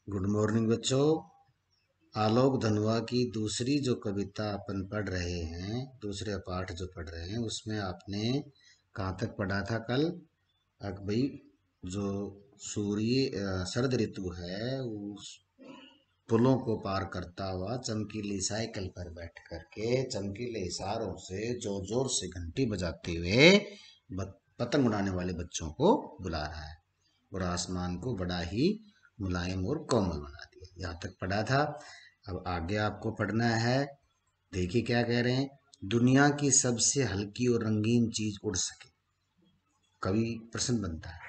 Good morning बच्चों। आलोक धनुआ की दूसरी जो कविता अपन पढ़ रहे हैं, दूसरे पाठ जो पढ़ रहे हैं, उसमें आपने कहाँ तक पढ़ा था कल? भाई, जो शरद ऋतु है उस पुलों को पार करता हुआ चमकीली साइकिल पर बैठ करके चमकीले इशारों से जोर जोर से घंटी बजाते हुए पतंग उड़ाने वाले बच्चों को बुला रहा है और आसमान को बड़ा ही मुलायम और कोमल बना दिया। यहाँ तक पढ़ा था। अब आगे आपको पढ़ना है। देखिए क्या कह रहे हैं। दुनिया की सबसे हल्की और रंगीन चीज उड़ सके। कवि प्रश्न बनता है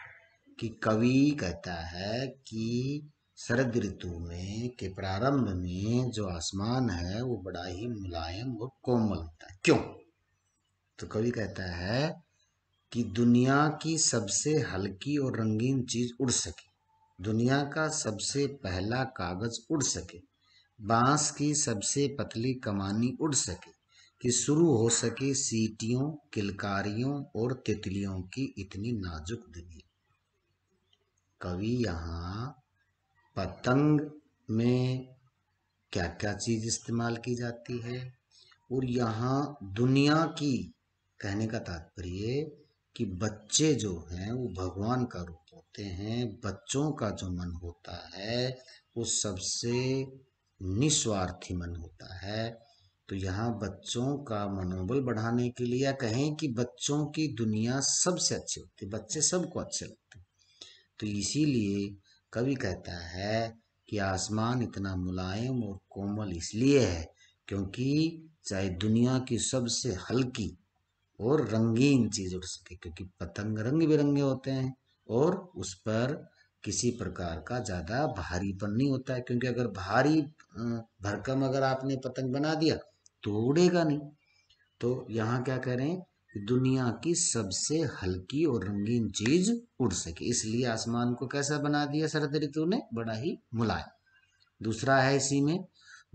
कि कवि कहता है कि शरद ऋतु में के प्रारंभ में जो आसमान है वो बड़ा ही मुलायम और कोमल होता है, क्यों? तो कवि कहता है कि दुनिया की सबसे हल्की और रंगीन चीज उड़ सके, दुनिया का सबसे पहला कागज उड़ सके, बांस की सबसे पतली कमानी उड़ सके, कि शुरू हो सके सीटियों, किलकारियों और तितलियों की इतनी नाजुक दुनिया। कवि यहाँ पतंग में क्या क्या चीज इस्तेमाल की जाती है और यहाँ दुनिया की कहने का तात्पर्य कि बच्चे जो हैं वो भगवान का रूप होते हैं। बच्चों का जो मन होता है वो सबसे निस्वार्थी मन होता है। तो यहाँ बच्चों का मनोबल बढ़ाने के लिए, या कहें कि बच्चों की दुनिया सबसे अच्छी होती है, बच्चे सबको अच्छे लगते हैं। तो इसीलिए कवि कहता है कि आसमान इतना मुलायम और कोमल इसलिए है क्योंकि चाहे दुनिया की सबसे हल्की और रंगीन चीज उड़ सके, क्योंकि पतंग रंग बिरंगे होते हैं और उस पर किसी प्रकार का ज्यादा भारीपन नहीं होता है, क्योंकि अगर भारी भरकम अगर आपने पतंग बना दिया तो उड़ेगा नहीं। तो यहाँ क्या कह रहे हैं कि दुनिया की सबसे हल्की और रंगीन चीज उड़ सके, इसलिए आसमान को कैसा बना दिया शरद ऋतु ने? बड़ा ही मुलायम। दूसरा है इसी में,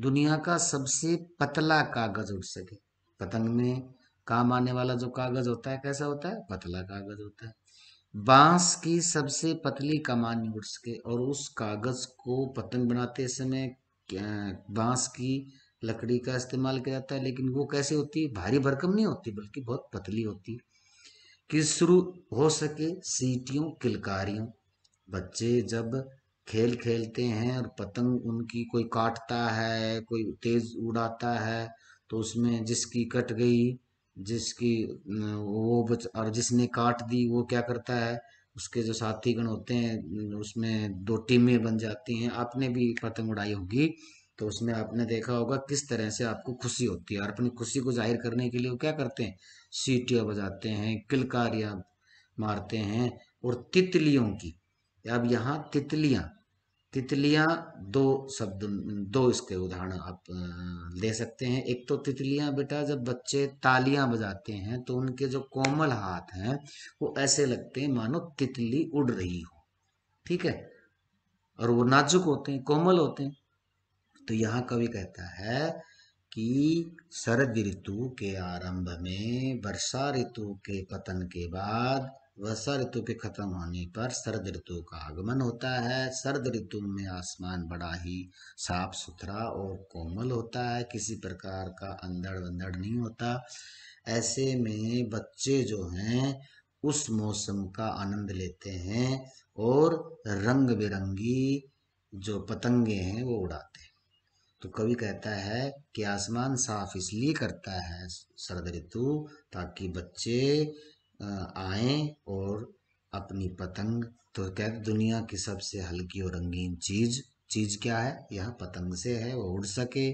दुनिया का सबसे पतला कागज उड़ सके। पतंग में काम आने वाला जो कागज होता है कैसा होता है? पतला कागज होता है। बांस की सबसे पतली कमानी उड़ सके, और उस कागज को पतंग बनाते समय बांस की लकड़ी का इस्तेमाल किया जाता है, लेकिन वो कैसे होती है? भारी भरकम नहीं होती बल्कि बहुत पतली होती है। कि शुरू हो सके सीटियों, किलकारियों। बच्चे जब खेल खेलते हैं और पतंग उनकी कोई काटता है, कोई तेज उड़ाता है, तो उसमें जिसकी कट गई, जिसकी और जिसने काट दी वो क्या करता है, उसके जो साथीगण होते हैं उसमें दो टीमें बन जाती हैं। आपने भी पतंग उड़ाई होगी तो उसमें आपने देखा होगा किस तरह से आपको खुशी होती है, और अपनी खुशी को जाहिर करने के लिए वो क्या करते हैं? सीटियां बजाते हैं, किलकारियां मारते हैं। और तितलियों की, अब यहाँ तितलियां, तितलियां दो शब्द, दो इसके उदाहरण आप ले सकते हैं। एक तो तितलियां बेटा जब बच्चे तालियां बजाते हैं तो उनके जो कोमल हाथ हैं वो ऐसे लगते हैं मानो तितली उड़ रही हो, ठीक है, और वो नाजुक होते हैं, कोमल होते हैं। तो यहाँ कवि कहता है कि शरद ऋतु के आरंभ में, वर्षा ऋतु के पतन के बाद, वर्षा ऋतु के खत्म होने पर शरद ऋतु का आगमन होता है। शरद ऋतु में आसमान बड़ा ही साफ सुथरा और कोमल होता है, किसी प्रकार का अंधड़ वंधड़ नहीं होता। ऐसे में बच्चे जो हैं उस मौसम का आनंद लेते हैं और रंग बिरंगी जो पतंगे हैं वो उड़ाते हैं। तो कवि कहता है कि आसमान साफ इसलिए करता है शरद ऋतु ताकि बच्चे आए और अपनी पतंग, तो कहते दुनिया की सबसे हल्की और रंगीन चीज, चीज क्या है? यह पतंग से है, वो उड़ सके।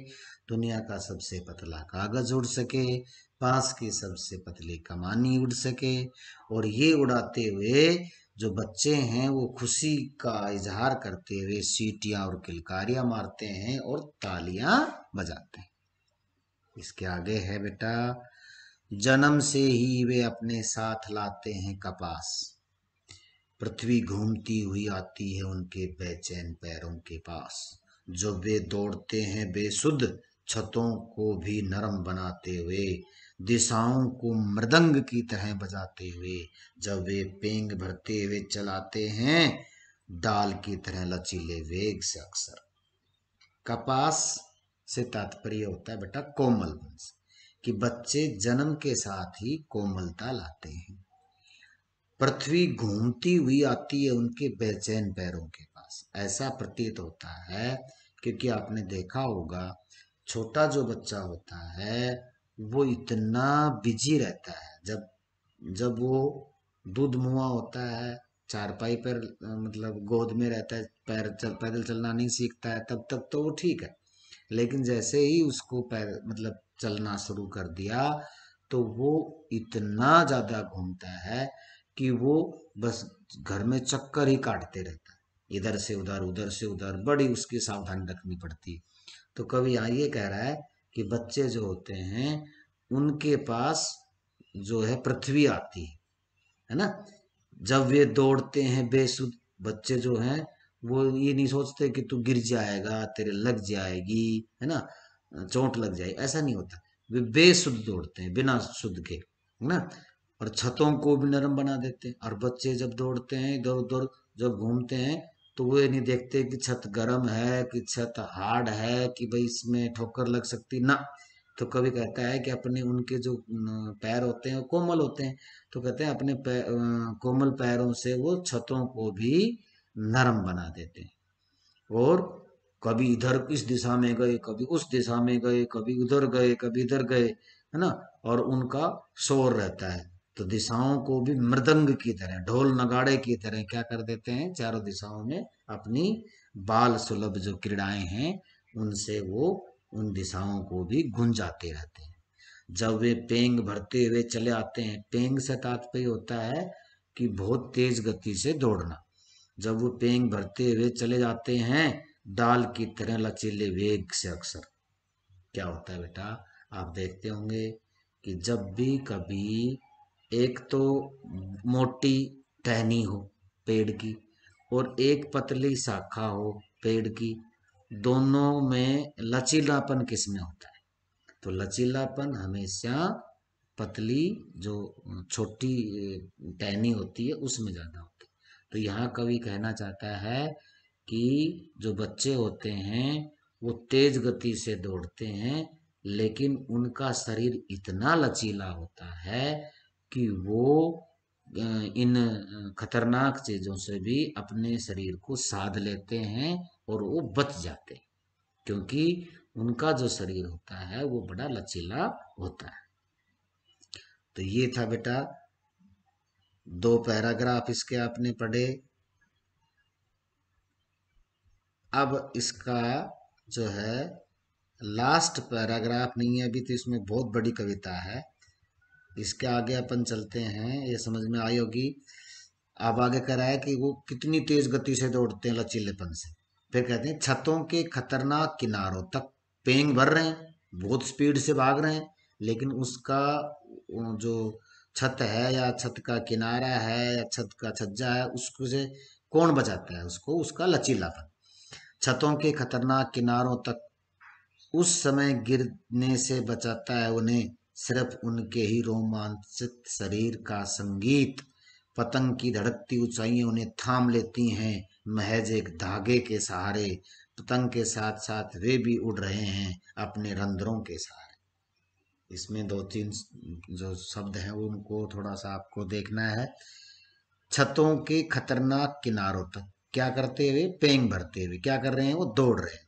दुनिया का सबसे पतला कागज उड़ सके, बांस की सबसे पतली कमानी उड़ सके, और ये उड़ाते हुए जो बच्चे हैं वो खुशी का इजहार करते हुए सीटियां और किलकारियां मारते हैं और तालियां बजाते हैं। इसके आगे है बेटा, जन्म से ही वे अपने साथ लाते हैं कपास, पृथ्वी घूमती हुई आती है उनके बेचैन पैरों के पास। जब वे दौड़ते हैं बेसुध, छतों को भी नरम बनाते हुए, दिशाओं को मृदंग की तरह बजाते हुए, जब वे पेंग भरते हुए चलाते हैं डाल की तरह लचीले वेग से अक्सर। कपास से तात्पर्य होता है बेटा कोमल वंश, कि बच्चे जन्म के साथ ही कोमलता लाते हैं। पृथ्वी घूमती हुई आती है उनके बेचैन पैरों के पास, ऐसा प्रतीत होता है, क्योंकि आपने देखा होगा छोटा जो बच्चा होता है वो इतना बिजी रहता है, जब जब वो दूध मुआ होता है, चारपाई पर मतलब गोद में रहता है, पैदल चलना नहीं सीखता है, तब तक तो वो ठीक है। लेकिन जैसे ही उसको पैर मतलब चलना शुरू कर दिया तो वो इतना ज्यादा घूमता है कि वो बस घर में चक्कर ही काटते रहता है, इधर से उधर उधर से उधर, बड़ी उसकी सावधानी रखनी पड़ती है। तो कवि यहाँ ये कह रहा है कि बच्चे जो होते हैं उनके पास जो है पृथ्वी आती है ना, जब वे दौड़ते हैं बेसुध। बच्चे जो हैं वो ये नहीं सोचते कि तू गिर जाएगा, तेरे लग जाएगी, है ना, चोट लग जाएगी, ऐसा नहीं होता। वे बेसुध दौड़ते हैं बिना शुद्ध के, है ना, और छतों को भी नरम बना देते हैं। और बच्चे जब दौड़ते हैं इधर उधर, जब घूमते हैं, तो वो ये नहीं देखते कि छत गर्म है कि छत हार्ड है कि भाई इसमें ठोकर लग सकती ना। तो कभी कहता है कि अपने उनके जो पैर होते हैं वो कोमल होते हैं, तो कहते हैं अपने कोमल पैरों से वो छतों को भी नरम बना देते हैं। और कभी इधर इस दिशा में गए, कभी उस दिशा में गए, कभी उधर गए, कभी इधर गए, है ना, और उनका शोर रहता है। तो दिशाओं को भी मृदंग की तरह, ढोल नगाड़े की तरह क्या कर देते हैं, चारों दिशाओं में अपनी बाल सुलभ जो क्रीड़ाएं हैं उनसे वो उन दिशाओं को भी गुंजाते रहते हैं। जब वे पेंग भरते हुए चले आते हैं, पेंग से तात्पर्य होता है कि बहुत तेज गति से दौड़ना। जब वो पेंग भरते हुए चले जाते हैं डाल की तरह लचीले वेग से अक्सर। क्या होता है बेटा, आप देखते होंगे कि जब भी कभी एक तो मोटी टहनी हो पेड़ की और एक पतली शाखा हो पेड़ की, दोनों में लचीलापन किसमें होता है? तो लचीलापन हमेशा पतली जो छोटी टहनी होती है उसमें ज्यादा होता है। तो यहाँ कवि कहना चाहता है कि जो बच्चे होते हैं वो तेज गति से दौड़ते हैं, लेकिन उनका शरीर इतना लचीला होता है कि वो इन खतरनाक चीजों से भी अपने शरीर को साध लेते हैं और वो बच जाते हैं, क्योंकि उनका जो शरीर होता है वो बड़ा लचीला होता है। तो ये था बेटा 2 पैराग्राफ इसके आपने पढ़े। अब इसका जो है लास्ट पैराग्राफ नहीं है अभी, तो इसमें बहुत बड़ी कविता है, इसके आगे अपन चलते हैं, ये समझ में आई होगी। अब आगे कह रहा है कि वो कितनी तेज गति से दौड़ते हैं लचीलेपन से। फिर कहते हैं छतों के खतरनाक किनारों तक पेंग भर रहे हैं, बहुत स्पीड से भाग रहे हैं, लेकिन उसका जो छत है या छत का किनारा है या छत का छज्जा है उसको से कौन बचाता है उसको, उसका लचीलापन। छतों के खतरनाक किनारों तक उस समय गिरने से बचाता है उन्हें सिर्फ उनके ही रोमांचित शरीर का संगीत। पतंग की धड़कती ऊंचाइयां उन्हें थाम लेती हैं महज एक धागे के सहारे। पतंग के साथ साथ वे भी उड़ रहे हैं अपने रंध्रों के सहारे। इसमें 2-3 जो शब्द हैं वो उनको थोड़ा सा आपको देखना है। छतों के खतरनाक किनारों तक क्या करते हुए, पेंग भरते हुए क्या कर रहे हैं, वो दौड़ रहे हैं।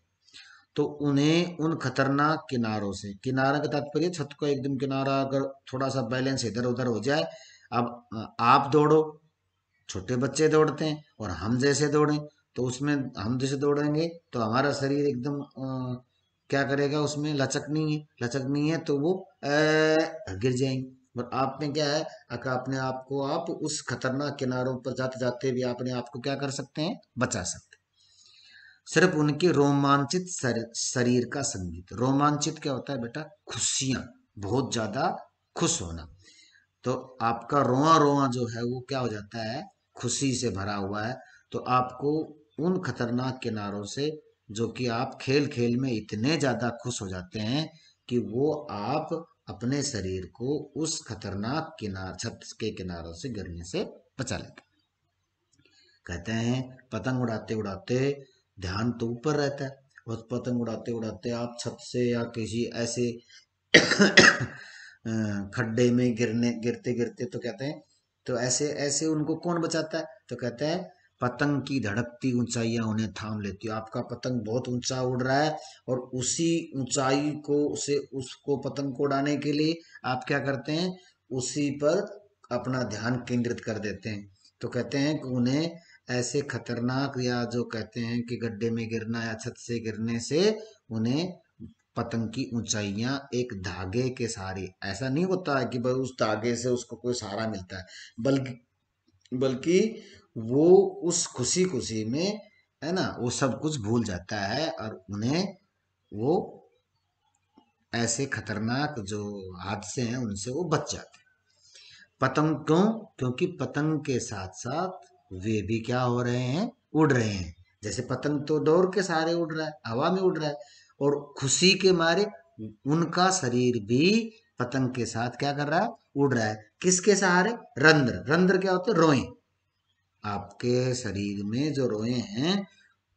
तो उन्हें उन खतरनाक किनारों से, किनारा का तात्पर्य छत का एकदम किनारा अगर थोड़ा सा बैलेंस इधर उधर हो जाए, अब आप दौड़ो, छोटे बच्चे दौड़ते हैं और हम जैसे दौड़ें, तो उसमें हम जैसे दौड़ेंगे तो हमारा शरीर एकदम क्या करेगा, उसमें लचक नहीं है तो वो गिर जाएंगे। और आप में क्या है, अगर अपने आप को आप उस खतरनाक किनारों पर जाते जाते भी अपने आप को क्या कर सकते हैं, बचा सकते हैं। सिर्फ उनके रोमांचित शरीर का संगीत। रोमांचित क्या होता है बेटा, खुशियां, बहुत ज्यादा खुश होना। तो आपका रोआ रोआ जो है वो क्या हो जाता है, खुशी से भरा हुआ है। तो आपको उन खतरनाक किनारों से, जो कि आप खेल खेल में इतने ज्यादा खुश हो जाते हैं कि वो आप अपने शरीर को उस खतरनाक किनार छत के किनारों से गिरने से बचा लेते हैं। कहते हैं पतंग उड़ाते उड़ाते ध्यान तो ऊपर रहता है, और पतंग उड़ाते उड़ाते आप छत से या किसी ऐसे खड्डे में गिरते गिरते, तो कहते हैं तो ऐसे ऐसे उनको कौन बचाता है, तो कहते हैं पतंग की धड़कती ऊंचाइयां उन्हें थाम लेती है। आपका पतंग बहुत ऊंचा उड़ रहा है और उसी ऊंचाई को उसे उसको पतंग को उड़ाने के लिए आप क्या करते हैं, उसी पर अपना ध्यान केंद्रित कर देते हैं। तो कहते हैं कि उन्हें ऐसे खतरनाक, या जो कहते हैं कि गड्ढे में गिरना या छत से गिरने से उन्हें पतंग की ऊंचाइयां एक धागे के सहारे, ऐसा नहीं होता है कि भाई उस धागे से उसको कोई सहारा मिलता है, बल्कि बल्कि वो उस खुशी खुशी में, है ना, वो सब कुछ भूल जाता है और उन्हें वो ऐसे खतरनाक जो हादसे हैं उनसे वो बच जाते हैं। पतंग क्यों? क्योंकि पतंग के साथ साथ वे भी क्या हो रहे हैं, उड़ रहे हैं। जैसे पतंग तो डोर के सहारे उड़ रहा है, हवा में उड़ रहा है, और खुशी के मारे उनका शरीर भी पतंग के साथ क्या कर रहा है, उड़ रहा है। किसके सहारे? रंध्र। रंध्र क्या होते हैं? रोए। आपके शरीर में जो रोए हैं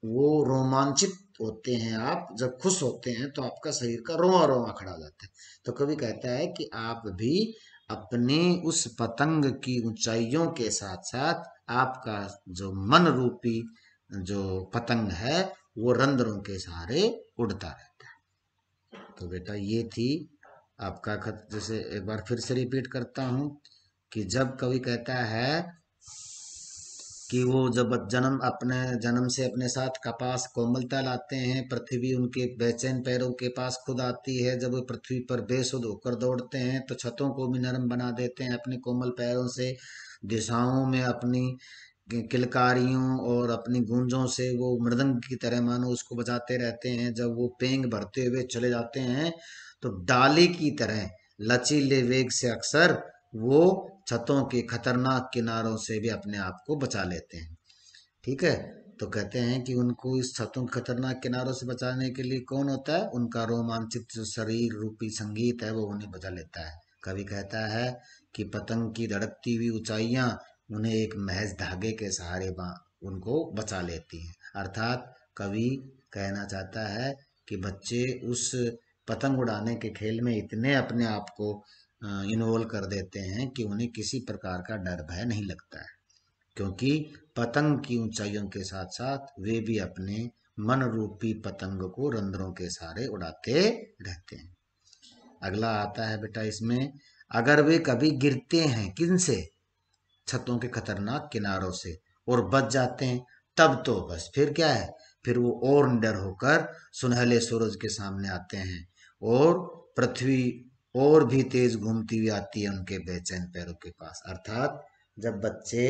वो रोमांचित होते हैं। आप जब खुश होते हैं तो आपका शरीर का रोआ रोआ खड़ा हो जाता है। तो कवि कहता है कि आप भी अपने उस पतंग की ऊंचाइयों के साथ साथ आपका जो मन रूपी जो पतंग है वो रंध्रों के सहारे उड़ता रहता है। तो बेटा ये थी आपका खत। जैसे एक बार फिर से रिपीट करता हूं कि जब कवि कहता है कि वो जब जन्म अपने जन्म से अपने साथ कपास कोमलता लाते हैं, पृथ्वी उनके बेचैन पैरों के पास खुद आती है। जब वो पृथ्वी पर बेसुध होकर दौड़ते हैं तो छतों को भी नरम बना देते हैं अपने कोमल पैरों से। दिशाओं में अपनी किलकारियों और अपनी गूंजों से वो मृदंग की तरह मानो उसको बजाते रहते हैं। जब वो पेंग भरते हुए चले जाते हैं तो डाली की तरह लचीले वेग से अक्सर वो छतों के खतरनाक किनारों से भी अपने आप को बचा लेते हैं। ठीक है। तो कहते हैं कि उनको इस छतों के खतरनाक किनारों से बचाने के लिए कौन होता है, उनका रोमांचित जो शरीर रूपी संगीत है वो उन्हें बचा लेता है। कवि कहता है कि पतंग की धड़कती हुई ऊंचाइयां उन्हें एक महज धागे के सहारे उनको बचा लेती हैं। अर्थात कवि कहना चाहता है कि बच्चे उस पतंग उड़ाने के खेल में इतने अपने आप को इन्वॉल्व कर देते हैं कि उन्हें किसी प्रकार का डर भय नहीं लगता है, क्योंकि पतंग की ऊंचाइयों के साथ साथ वे भी अपने मन रूपी पतंग को रंध्रों के सहारे उड़ाते रहते हैं। अगला आता है बेटा इसमें, अगर वे कभी गिरते हैं किनसे, छतों के खतरनाक किनारों से, और बच जाते हैं, तब तो बस फिर क्या है, फिर वो और निडर होकर सुनहले सूरज के सामने आते हैं और पृथ्वी और भी तेज घूमती हुई आती है उनके बेचैन पैरों के पास। अर्थात जब बच्चे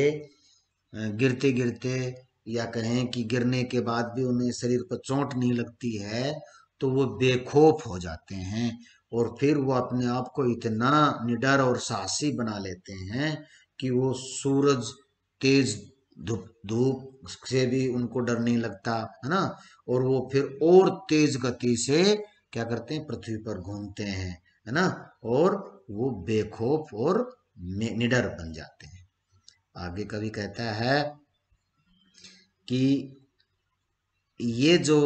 गिरते गिरते, या कहें कि गिरने के बाद भी उन्हें शरीर पर चोट नहीं लगती है, तो वो बेखौफ हो जाते हैं और फिर वो अपने आप को इतना निडर और साहसी बना लेते हैं कि वो सूरज, तेज धूप धूप से भी उनको डर नहीं लगता, है ना। और वो फिर और तेज गति से क्या करते हैं, पृथ्वी पर घूमते हैं, है ना, और वो बेखौफ और निडर बन जाते हैं। आगे कवि कहता है कि ये जो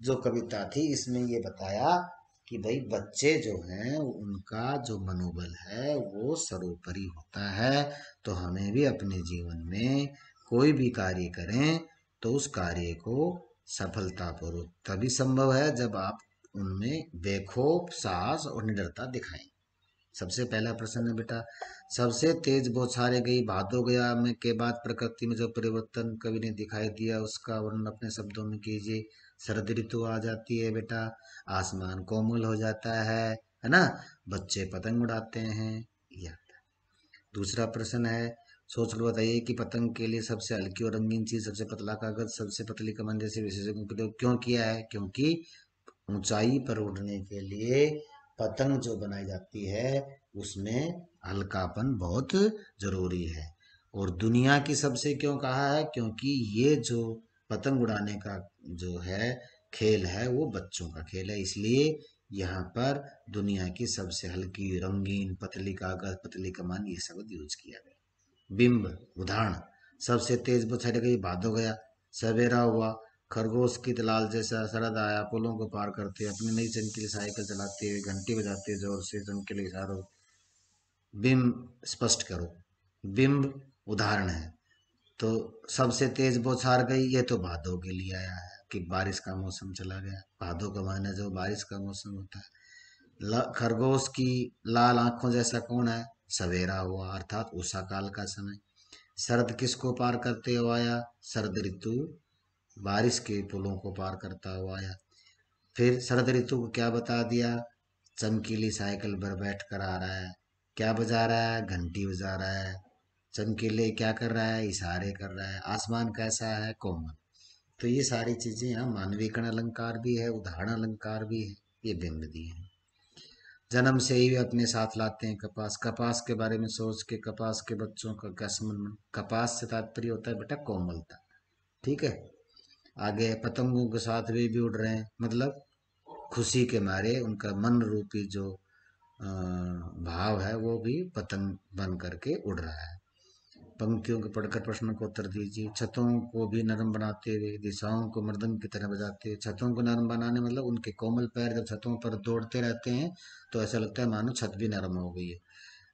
जो कविता थी इसमें ये बताया कि भाई बच्चे जो हैं उनका जो मनोबल है वो सर्वोपरि होता है। तो हमें भी अपने जीवन में कोई भी कार्य करें तो उस कार्य को सफलतापूर्वक तभी संभव है जब आप उनमें बेखौफ साहस और निडरता दिखाएं। सबसे पहला प्रश्न है बेटा, सबसे तेज बौछारे गई भादो गया में के बाद प्रकृति में जो परिवर्तन कवि ने दिखाई दिया उसका वर्णन अपने शब्दों में कीजिए। शरद ऋतु आ जाती है बेटा, आसमान कोमल हो जाता है ना, बच्चे पतंग उड़ाते हैं। यह दूसरा प्रश्न है, सोच कर बताइए कि पतंग के लिए सबसे हल्की और रंगीन चीज सबसे पतला कागज सबसे पतली कमान जैसे विशेषज्ञों का प्रयोग क्यों किया है? क्योंकि ऊंचाई पर उड़ने के लिए पतंग जो बनाई जाती है उसमें हल्कापन बहुत जरूरी है। और दुनिया की सबसे क्यों कहा है? क्योंकि ये जो पतंग उड़ाने का जो है खेल है वो बच्चों का खेल है, इसलिए यहाँ पर दुनिया की सबसे हल्की, रंगीन, पतली कागज, पतली कमान ये शब्द यूज किया गया। बिंब, उदाहरण, सबसे तेज बौछारे गई, भादो गया। सवेरा हुआ, खरगोश की लाल जैसा शरद आया, पुलों को पार करते अपनी नई चमकीली साइकिल चलाते हुए, घंटी बजाते जोर से, चमकीले इशारों। बिंब स्पष्ट करो। बिंब उदाहरण है। तो सबसे तेज बौछार गई, ये तो भादो के लिए आया है कि बारिश का मौसम चला गया। भादो का महीना जो बारिश का मौसम होता है। खरगोश की लाल आंखों जैसा कौन है? सवेरा हुआ, अर्थात उषा काल का समय। शरद किसको पार करते हुए आया? शरद ऋतु बारिश के पुलों को पार करता हुआ आया। फिर शरद ऋतु को क्या बता दिया? चमकीली साइकिल पर बैठ कर आ रहा है। क्या बजा रहा है? घंटी बजा रहा है। चमकीले क्या कर रहा है? इशारे कर रहा है। आसमान कैसा है? कोमल। तो ये सारी चीजें यहाँ मानवीकरण अलंकार भी है, उदाहरण अलंकार भी है, ये बिंब दिए हैं। जन्म से ही वे अपने साथ लाते हैं कपास। कपास के बारे में सोच के कपास के बच्चों का क्या संबंध? कपास से तात्पर्य होता है बेटा कोमलता। ठीक है। आगे पतंगों के साथ वे भी उड़ रहे हैं, मतलब खुशी के मारे उनका मन रूपी जो भाव है वो भी पतंग बन करके उड़ रहा है। पंक्तियों के पढ़कर प्रश्न को उत्तर दीजिए। छतों को भी नरम बनाते हुए, दिशाओं को मृदंग की तरह बजाते हुए। छतों को नरम बनाने मतलब उनके कोमल पैर जब छतों पर दौड़ते रहते हैं तो ऐसा लगता है मानो छत भी नरम हो गई है।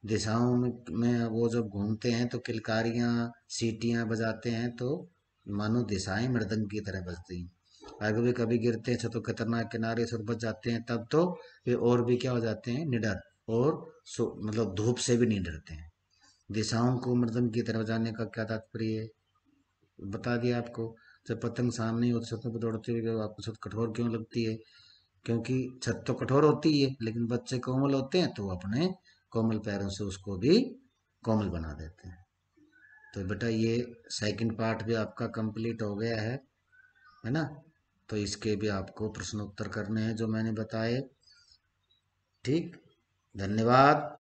दिशाओं में वो जब घूमते हैं तो किलकारियां सीटियां बजाते हैं तो मानो दिशाएं मृदंग की तरह बजती हैं। अगर वे कभी गिरते हैं छतों के खतरनाक किनारे से बच जाते हैं तब तो वे और भी क्या हो जाते हैं? निडर। और मतलब धूप से भी नहीं डरते हैं। दिशाओं को मृदंग की तरफ जाने का क्या तात्पर्य है? बता दिया आपको। जब पतंग सामने ही होती छतों पर दौड़ती हुई, आपको छत कठोर क्यों लगती है? क्योंकि छत तो कठोर होती है, लेकिन बच्चे कोमल होते हैं तो वो अपने कोमल पैरों से उसको भी कोमल बना देते हैं। तो बेटा ये सेकंड पार्ट भी आपका कंप्लीट हो गया है ना? तो इसके भी आपको प्रश्न उत्तर करने हैं जो मैंने बताए। ठीक। धन्यवाद।